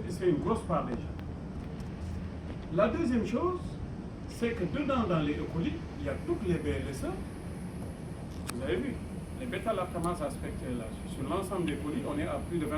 c'est une grosse part déjà. La deuxième chose, c'est que dedans, dans les E. coli, il y a toutes les BLSE. Vous avez vu, les bêta-lactamas aspectés là, sur l'ensemble des colis, on est à plus de 25%.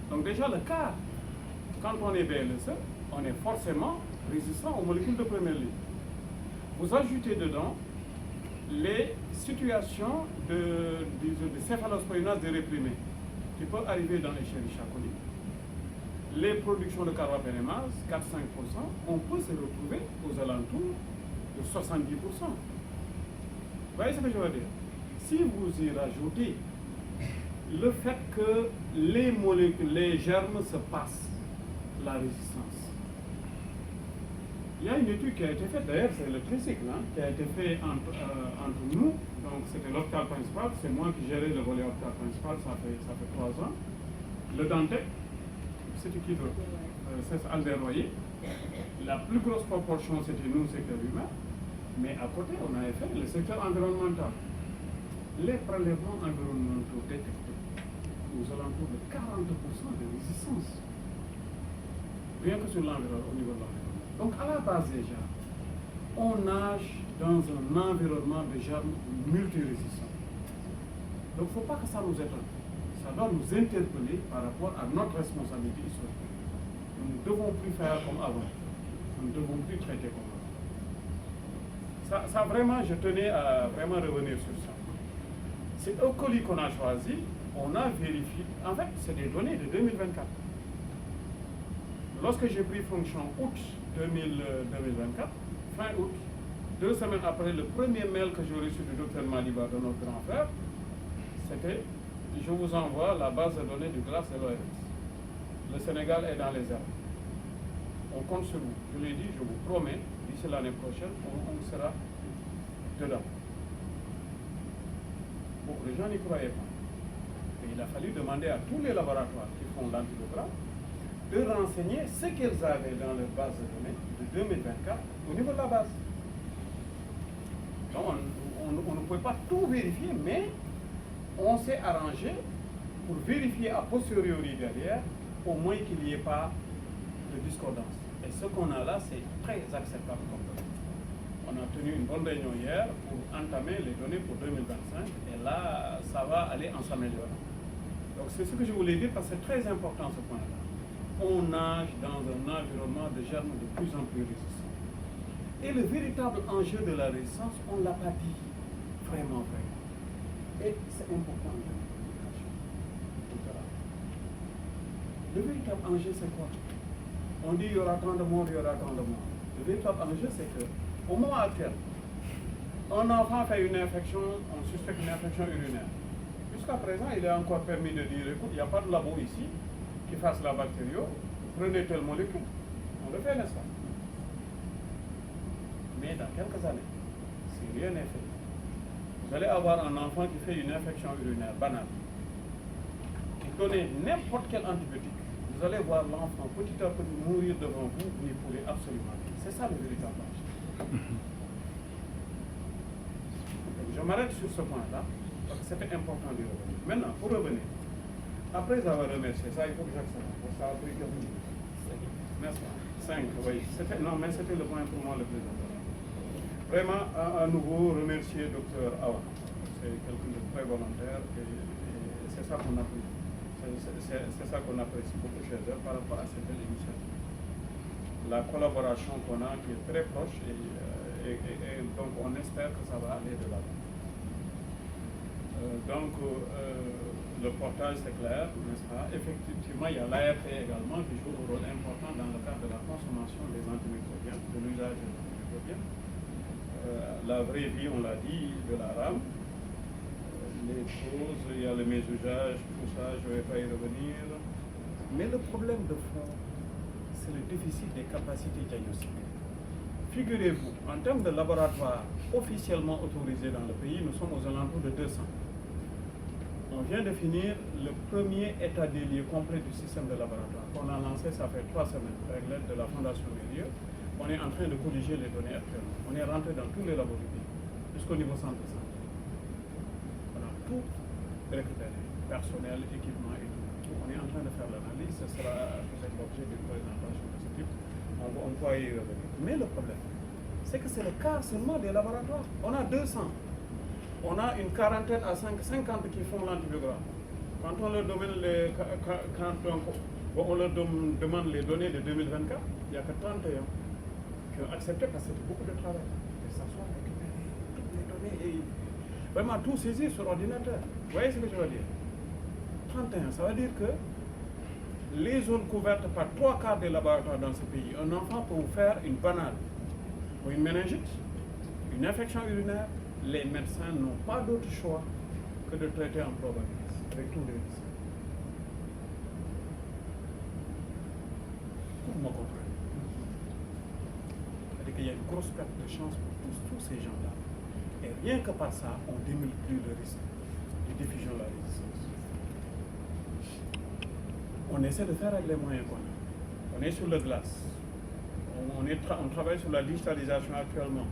Donc déjà, le quart, quand on est BLSE, on est forcément résistant aux molécules de première ligne. Vous ajoutez dedans les situations de céphalosporinase déréprimée qui peuvent arriver dans les Escherichia coli. Les productions de carbapénémase, 4-5%, on peut se retrouver aux alentours de 70%. Vous voyez ce que je veux dire? Si vous y rajoutez le fait que les molécules, les germes se passent la résistance. Il y a une étude qui a été faite, d'ailleurs c'est le tricycle, qui a été fait entre nous, donc c'était l'hôpital principal, c'est moi qui gérais le volet hôpital principal, ça fait 3 ans. Le Dantec, c'était qui d'autre? C'est Albert Royer. La plus grosse proportion c'était nous, secteur humain, mais à côté on avait fait le secteur environnemental. Les prélèvements environnementaux détectés aux alentours de 40% de résistance, rien que sur l'environnement, au niveau de l'environnement. Donc à la base déjà, on nage dans un environnement de germes multirésistants. Donc il ne faut pas que ça nous étonne. Ça doit nous interpeller par rapport à notre responsabilité historique. Nous ne devons plus faire comme avant. Nous ne devons plus traiter comme avant. Ça vraiment, je tenais à vraiment revenir sur ça. C'est E. coli qu'on a choisi, on a vérifié. En fait, c'est des données de 2024. Lorsque j'ai pris fonction août 2024, fin août, 2 semaines après le premier mail que j'ai reçu du docteur Maliba de notre grand frère, c'était « Je vous envoie la base de données du GRAS et l'ORS. Le Sénégal est dans les airs. On compte sur vous. » Je lui ai dit, je vous promets, d'ici l'année prochaine, on sera dedans. Beaucoup de gens n'y croyaient pas. Et il a fallu demander à tous les laboratoires qui font l'antibiogramme de renseigner ce qu'ils avaient dans leur base de données de 2024 au niveau de la base. Donc on ne pouvait pas tout vérifier, mais on s'est arrangé pour vérifier a posteriori derrière, au moins qu'il n'y ait pas de discordance. Et ce qu'on a là, c'est très acceptable comme données. On a tenu une bonne réunion hier pour entamer les données pour 2025, et là, ça va aller en s'améliorant. Donc c'est ce que je voulais dire, parce que c'est très important ce point-là. On nage dans un environnement de germes de plus en plus résistants. Et le véritable enjeu de la résistance, on ne l'a pas dit vraiment. Et c'est important de communication. Le véritable enjeu, c'est quoi? On dit il y aura tant de morts, il y aura tant de morts. Le véritable enjeu, c'est qu'au moment actuel, un enfant fait une infection, on suspecte une infection urinaire. Jusqu'à présent, il est encore permis de dire, écoute, il n'y a pas de labo ici qui fasse la bactério, prenez telle molécule. On le fait, n'est-ce pas? Mais dans quelques années, si rien n'est fait, vous allez avoir un enfant qui fait une infection urinaire banale. Vous donnez n'importe quel antibiotique, vous allez voir l'enfant petit à petit mourir devant vous, vous n'y pourrez absolument rien. C'est ça le véritable enjeu. Je m'arrête sur ce point-là, parce que c'était important de revenir. Maintenant, pour revenir, après avoir remercié, ça il faut que j'accélère, ça a pris quelques minutes. N'est-ce pas? 5, oui. Non, mais c'était le point pour moi le plus important. Vraiment, à nouveau, remercier Dr Awa. C'est quelqu'un de très volontaire et c'est ça qu'on apprécie. C'est ça qu'on apprécie beaucoup chez eux par rapport à cette initiative. La collaboration qu'on a qui est très proche et donc on espère que ça va aller de l'avant. Le portage c'est clair, n'est-ce pas? Effectivement, il y a l'ART également qui joue un rôle important dans le cadre de la consommation des antimicrobiens, de l'usage des antimicrobiens. La vraie vie, on l'a dit, de la rame. Les choses, il y a les mésusages, tout ça, je ne vais pas y revenir. Mais le problème de fond, c'est le déficit des capacités diagnostiques. Figurez-vous, en termes de laboratoires officiellement autorisés dans le pays, nous sommes aux alentours de 200. On vient de finir le premier état des lieux complet du système de laboratoire qu'on a lancé, ça fait 3 semaines, avec l'aide de la Fondation Mérieux. On est en train de corriger les données actuellement. On est rentré dans tous les labos du pays, jusqu'au niveau centre-centre. On a tout récupéré, personnel, équipement et tout. On est en train de faire l'analyse, ce sera j'ai des présentations de ce type, on pourra y revenir. Mais le problème, c'est que c'est le cas seulement des laboratoires. On a 200. On a une quarantaine à 50 qui font l'antibiogramme. Quand on leur demande demande les données de 2024, il n'y a que 31 qui ont accepté parce que c'était beaucoup de travail. Et ça soit récupéré toutes les données et vraiment tout saisir sur ordinateur. Vous voyez ce que je veux dire? 31, ça veut dire que les zones couvertes par 3/4 des laboratoires dans ce pays, un enfant peut vous faire une banale ou une méningite, une infection urinaire, les médecins n'ont pas d'autre choix que de traiter en probabilité, avec tous les risques. Vous me comprenez? C'est-à-dire qu'il y a une grosse perte de chance pour tous ces gens-là. Et rien que par ça, on démultiplie le risque de diffusion de la résistance. On essaie de faire avec les moyens qu'on a. On est sur le glace. On travaille sur la digitalisation actuellement.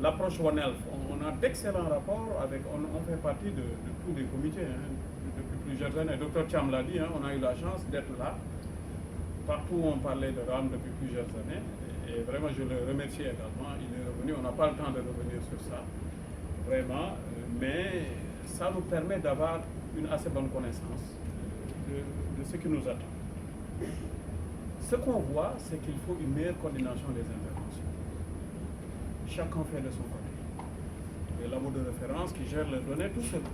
L'approche One Health, on a d'excellents rapports avec, on fait partie de tous les comités depuis plusieurs années. Dr Cham l'a dit, on a eu la chance d'être là. Partout où on parlait de RAM depuis plusieurs années. Et vraiment, je le remercie également. Il est revenu, on n'a pas le temps de revenir sur ça. Vraiment, mais ça nous permet d'avoir une assez bonne connaissance de ce qui nous attend. Ce qu'on voit, c'est qu'il faut une meilleure coordination des interventions. Chacun fait de son côté. Les labos de référence qui gèrent les données tout seul,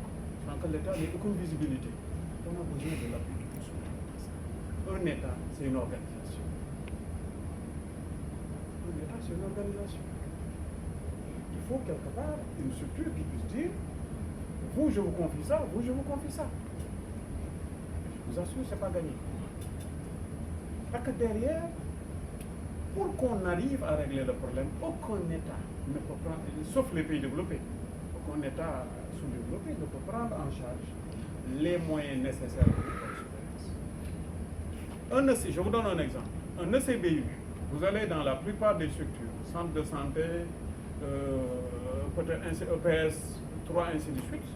sans que l'État n'ait aucune visibilité. On a besoin de l'appui de tous. Un État, c'est une organisation. Un État, c'est une organisation. Il faut quelque part une structure qui puisse dire, vous, je vous confie ça, vous, je vous confie ça. Je vous assure, ce n'est pas gagné. Parce que derrière, pour qu'on arrive à régler le problème, aucun État ne peut prendre, sauf les pays développés, aucun État sous-développé ne peut prendre en charge les moyens nécessaires pour une surveillance. Je vous donne un exemple. Un ECBU, vous allez dans la plupart des structures, centre de santé, peut-être EPS 3, ainsi de suite.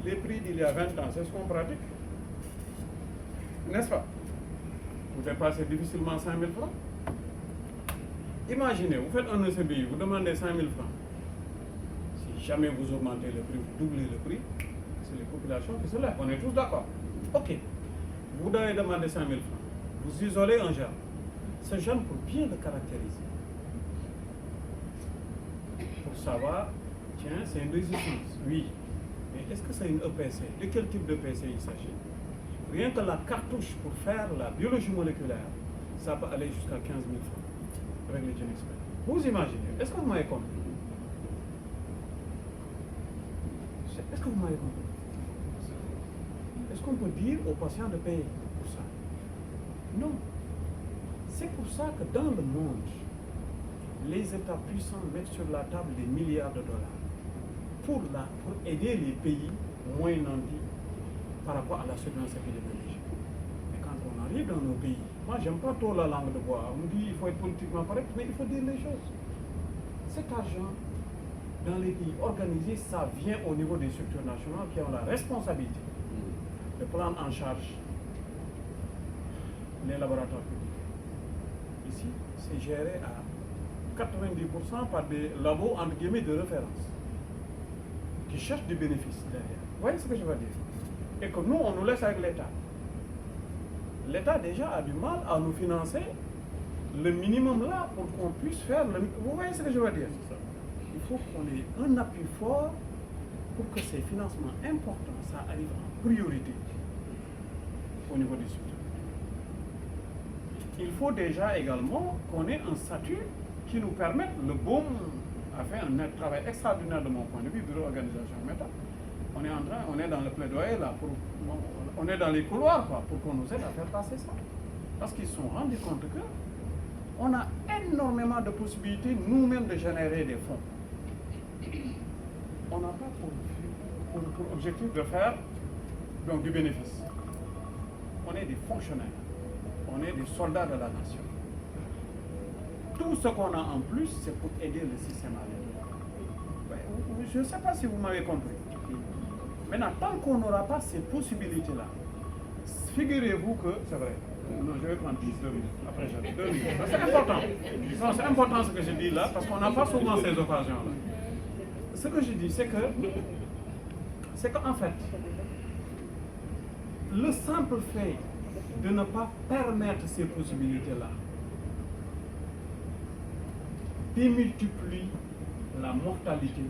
Les prix d'il y a 20 ans, c'est ce qu'on pratique. N'est-ce pas? Vous dépassez difficilement 5 000 francs. Imaginez, vous faites un ECBI, vous demandez 5 000 francs. Si jamais vous augmentez le prix, vous doublez le prix, c'est les populations qui se lèvent. On est tous d'accord. Ok. Vous devez demander 5 000 francs. Vous isolez un germe. Ce germe, pour bien le caractériser, pour savoir, tiens, c'est une résistance. Oui. Mais est-ce que c'est une EPC? De quel type d'EPC il s'agit? Rien que la cartouche pour faire la biologie moléculaire, ça peut aller jusqu'à 15 000 francs avec les GeneXpert. Vous imaginez? Est-ce que vous m'avez compris? Est-ce que vous m'avez compris? Est-ce qu'on peut dire aux patients de payer pour ça? Non. C'est pour ça que dans le monde, les États puissants mettent sur la table des milliards de dollars pour aider les pays moins nantis par rapport à la surveillance épidémiologique. Mais quand on arrive dans nos pays, moi j'aime pas trop la langue de bois, on me dit qu'il faut être politiquement correct, mais il faut dire les choses. Cet argent, dans les pays organisés, ça vient au niveau des structures nationales qui ont la responsabilité de prendre en charge les laboratoires publics. Ici, c'est géré à 90% par des labos entre guillemets de référence qui cherchent des bénéfices derrière. Vous voyez ce que je veux dire? Et que nous, on nous laisse avec l'État. L'État déjà a du mal à nous financer le minimum là pour qu'on puisse faire le... Vous voyez ce que je veux dire? Il faut qu'on ait un appui fort pour que ces financements importants, ça arrive en priorité au niveau des structures. Il faut déjà également qu'on ait un statut qui nous permette, le BOM a fait un travail extraordinaire de mon point de vue, Bureau Organisation Méta. On est dans le plaidoyer là, on est dans les couloirs quoi, pour qu'on nous aide à faire passer ça. Parce qu'ils se sont rendus compte que on a énormément de possibilités nous-mêmes de générer des fonds. On n'a pas pour objectif de faire donc, du bénéfice. On est des fonctionnaires, on est des soldats de la nation. Tout ce qu'on a en plus, c'est pour aider le système à l'aider. Je ne sais pas si vous m'avez compris. Maintenant, tant qu'on n'aura pas ces possibilités-là, figurez-vous que, c'est vrai, non, je vais prendre 2 minutes, après j'arrive, 2 minutes. C'est important. Non, c'est important ce que je dis là, parce qu'on n'a pas souvent ces occasions-là. Ce que je dis, c'est qu'en fait, le simple fait de ne pas permettre ces possibilités-là démultiplie la mortalité,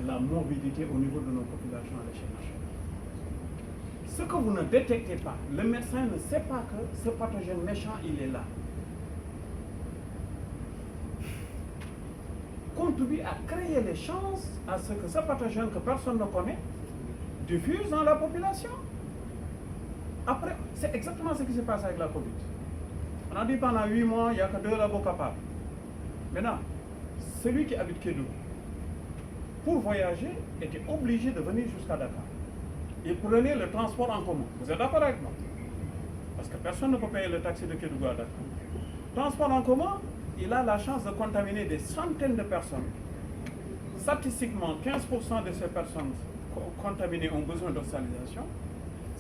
la morbidité au niveau de nos populations à l'échelle nationale. Ce que vous ne détectez pas, le médecin ne sait pas que ce pathogène méchant, il est là. Contribue à créer les chances à ce que ce pathogène que personne ne connaît diffuse dans la population. Après, c'est exactement ce qui s'est passé avec la Covid. On a dit pendant 8 mois, il n'y a que 2 labos capables. Maintenant, celui qui habite Kédougou, pour voyager, était obligé de venir jusqu'à Dakar. Il prenait le transport en commun. Vous êtes d'accord avec moi? Parce que personne ne peut payer le taxi de Kédougou à Dakar. Transport en commun, il a la chance de contaminer des centaines de personnes. Statistiquement, 15% de ces personnes contaminées ont besoin d'hospitalisation.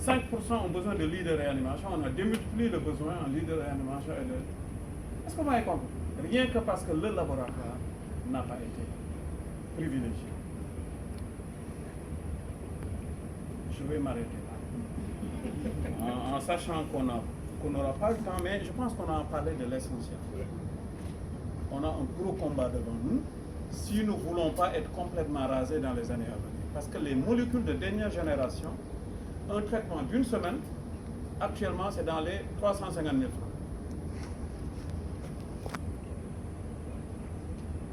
5% ont besoin de lits de réanimation. On a démultiplié le besoin en lits de réanimation. Est-ce que vous m'avez compris? Rien que parce que le laboratoire n'a pas été privilégié. Je vais m'arrêter là. En sachant qu'on n'aura pas le temps, mais je pense qu'on a parlé de l'essentiel. On a un gros combat devant nous si nous ne voulons pas être complètement rasés dans les années à venir. Parce que les molécules de dernière génération, un traitement d'1 semaine, actuellement c'est dans les 350 000 francs.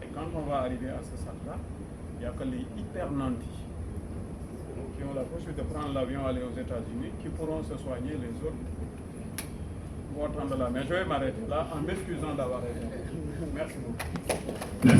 Et quand on va arriver à ce stade-là, il n'y a que les hyper nantis qui ont la possibilité de prendre l'avion, aller aux États-Unis, qui pourront se soigner, les autres vont attendre là. Mais je vais m'arrêter là en m'excusant d'avoir été. Merci beaucoup. Merci.